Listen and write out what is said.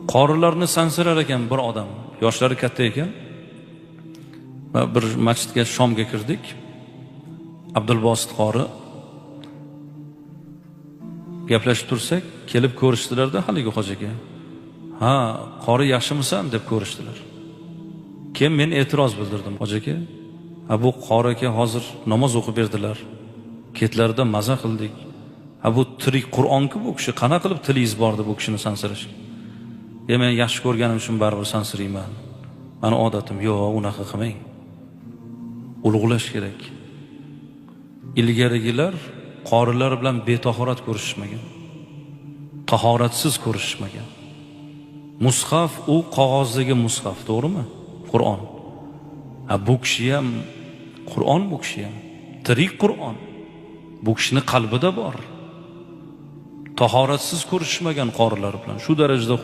Qorilarni sansirar ekan bir odam, yoshlari katta ekan. Va bir masjidga shomga kirdik. Abdulbosit qori gaplashib tursak, kelib ko'rishdilarda haligi hojaga. Ha, qori yaxshimisan deb ko'rishdilar. Keyin men e'tiroz bildirdim hojaga. Ha, bu qori aka hozir namoz o'qib berdilar. Ketlarida maza qildik. Ha, bu tirik Qur'on-ku bu kishi, qanaqa qilib tilingiz bordi bu kishini sansirash? Men yaxshi ko'rganim uchun baribir sansirayman. Mani odatim, yo'q, unaqa qilmang. Ulug'lash kerak. Ilgarigilar qorilar bilan betahorat ko'rishishmagan. Tahoratsiz ko'rishishmagan. Mushaf u qog'ozdagi mushaf, to'g'rimi? Qur'on. Ha, bu kishi ham Qur'on, bu kishi ham tirik Qur'on. Bu kishining qalbida bor. Tahoratsiz ko'rishishmagan qorilar bilan. Shu darajada